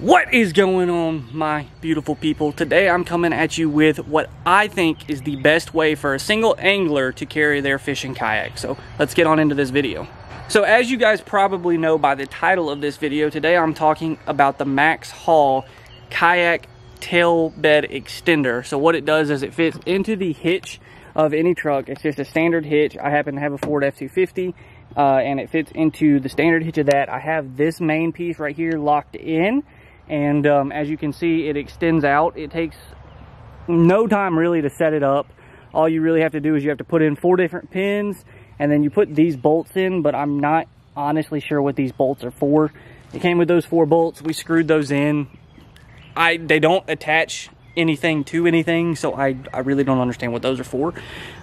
What is going on, my beautiful people? Today I'm coming at you with what I think is the best way for a single angler to carry their fishing kayak. So let's get on into this video. So as you guys probably know by the title of this video, today I'm talking about the Max Haul Kayak Tail Bed Extender. So what it does is it fits into the hitch of any truck. It's just a standard hitch. I happen to have a Ford F-250 and it fits into the standard hitch of that. I have this main piece right here locked in. And as you can see, it extends out. It takes no time really to set it up. All you really have to do is you have to put in 4 different pins, and then you put these bolts in, but I'm not honestly sure what these bolts are for. It came with those 4 bolts. We screwed those in. They don't attach anything to anything, so I really don't understand what those are for.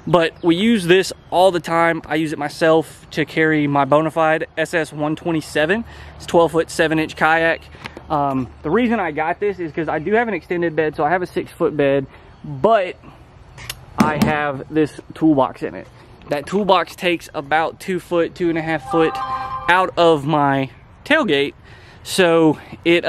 But we use this all the time. I use it myself to carry my Bonafide SS127. It's 12-foot 7-inch kayak. The reason I got this is because I do have an extended bed, so I have a 6-foot bed, but I have this toolbox in it. That toolbox takes about 2 foot, 2.5 foot out of my tailgate, so it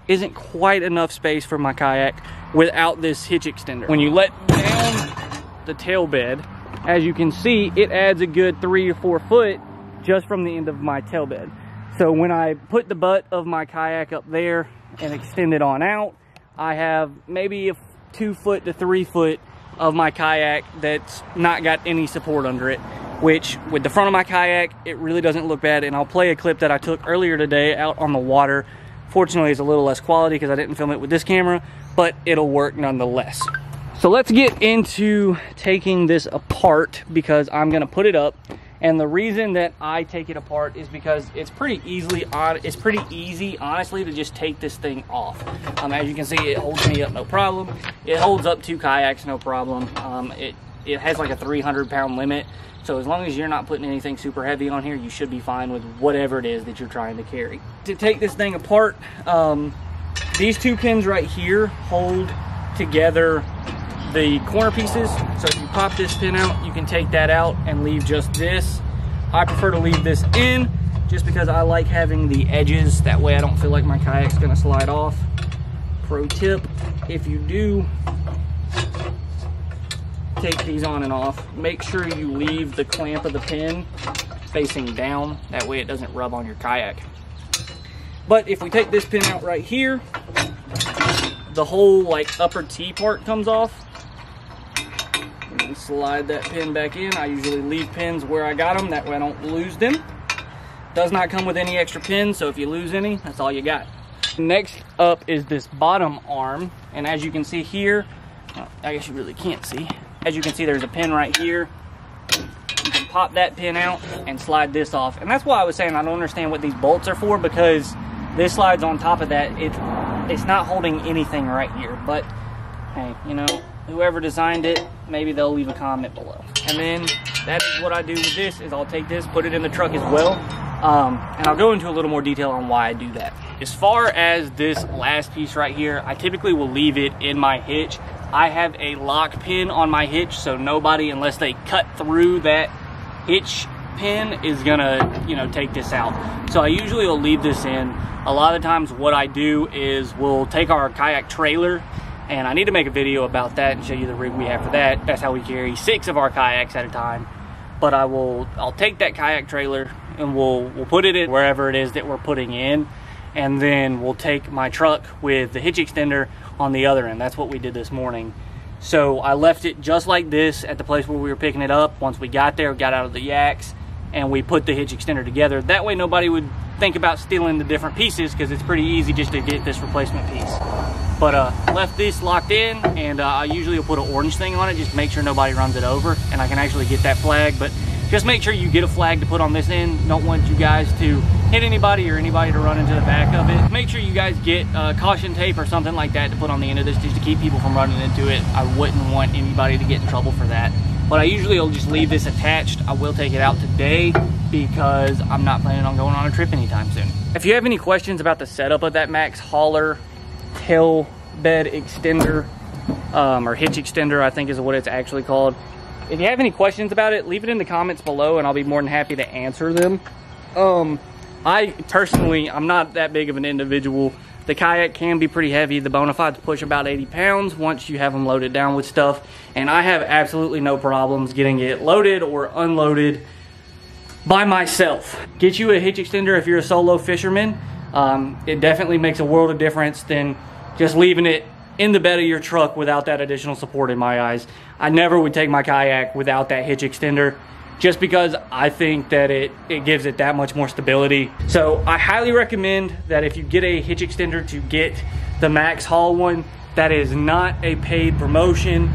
isn't quite enough space for my kayak without this hitch extender. When you let down the tail bed, as you can see, it adds a good 3 or 4 foot just from the end of my tail bed. So when I put the butt of my kayak up there and extend it on out, I have maybe a 2 foot to 3 foot of my kayak that's not got any support under it, which with the front of my kayak, it really doesn't look bad. And I'll play a clip that I took earlier today out on the water. Fortunately, it's a little less quality because I didn't film it with this camera, but it'll work nonetheless. So let's get into taking this apart because I'm gonna put it up. And the reason that I take it apart is because it's pretty easy, honestly, to just take this thing off. As you can see, it holds me up no problem. It holds up 2 kayaks no problem. It has like a 300-pound limit. So as long as you're not putting anything super heavy on here, you should be fine with whatever it is that you're trying to carry. To take this thing apart, these 2 pins right here hold together the corner pieces. So if you pop this pin out, you can take that out and leave just this. I prefer to leave this in just because I like having the edges. That way I don't feel like my kayak's gonna slide off. Pro tip, if you do take these on and off, make sure you leave the clamp of the pin facing down. That way it doesn't rub on your kayak. But if we take this pin out right here, the whole like upper T part comes off. And slide that pin back in. I usually leave pins where I got them, that way I don't lose them. Does not come with any extra pins, so if you lose any, that's all you got. Next up is this bottom arm, and as you can see here, I guess you really can't see. As you can see, there's a pin right here. You can pop that pin out and slide this off. And that's why I was saying I don't understand what these bolts are for, because this slides on top of that. It's not holding anything right here, but hey, you know, whoever designed it, maybe they'll leave a comment below. And then that is what I do with this, is I'll take this, put it in the truck as well. And I'll go into a little more detail on why I do that. As far as this last piece right here, I typically will leave it in my hitch. I have a lock pin on my hitch, so nobody, unless they cut through that hitch pin, is gonna, you know, take this out. So I usually will leave this in. A lot of times what I do is we'll take our kayak trailer, and I need to make a video about that and show you the rig we have for that. That's how we carry 6 of our kayaks at a time. But I'll take that kayak trailer and we'll put it in wherever it is that we're putting in, and then we'll take my truck with the hitch extender on the other end. That's what we did this morning. So I left it just like this at the place where we were picking it up. Once we got there, we got out of the yaks, and we put the hitch extender together. That way nobody would think about stealing the different pieces, because it's pretty easy just to get this replacement piece. But left this locked in, and I usually will put an orange thing on it just to make sure nobody runs it over, and I can actually get that flag. But just make sure you get a flag to put on this end. Don't want you guys to hit anybody or anybody to run into the back of it. Make sure you guys get caution tape or something like that to put on the end of this just to keep people from running into it. I wouldn't want anybody to get in trouble for that. But I usually will just leave this attached. I will take it out today because I'm not planning on going on a trip anytime soon. If you have any questions about the setup of that Max Hauler tail bed extender, or hitch extender, I think is what it's actually called. If you have any questions about it, leave it in the comments below and I'll be more than happy to answer them. I personally, I'm not that big of an individual The Kayak can be pretty heavy. The Bonafides push about 80 pounds once you have them loaded down with stuff. And I have absolutely no problems getting it loaded or unloaded by myself. Get you a hitch extender if you're a solo fisherman. It definitely makes a world of difference than just leaving it in the bed of your truck without that additional support in my eyes. I never would take my Kayak without that hitch extender, just because I think that it gives it that much more stability. So I highly recommend that if you get a hitch extender, to get the Max Haul one. That is not a paid promotion.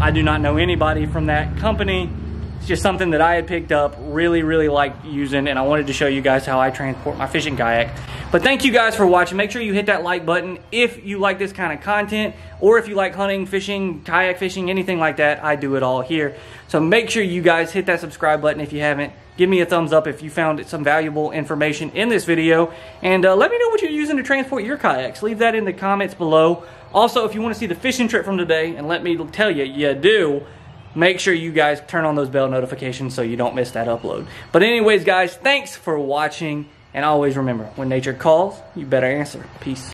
I do not know anybody from that company. It's just something that I had picked up, really like using, and I wanted to show you guys how I transport my fishing kayak. But thank you guys for watching. Make sure you hit that like button if you like this kind of content, or if you like hunting, fishing, kayak fishing, anything like that. I do it all here. So make sure you guys hit that subscribe button if you haven't. Give me a thumbs up if you found some valuable information in this video. And let me know what you're using to transport your kayaks. Leave that in the comments below. Also, if you want to see the fishing trip from today, and let me tell you, you do, make sure you guys turn on those bell notifications so you don't miss that upload. But anyways, guys, thanks for watching. And always remember, when nature calls, you better answer. Peace.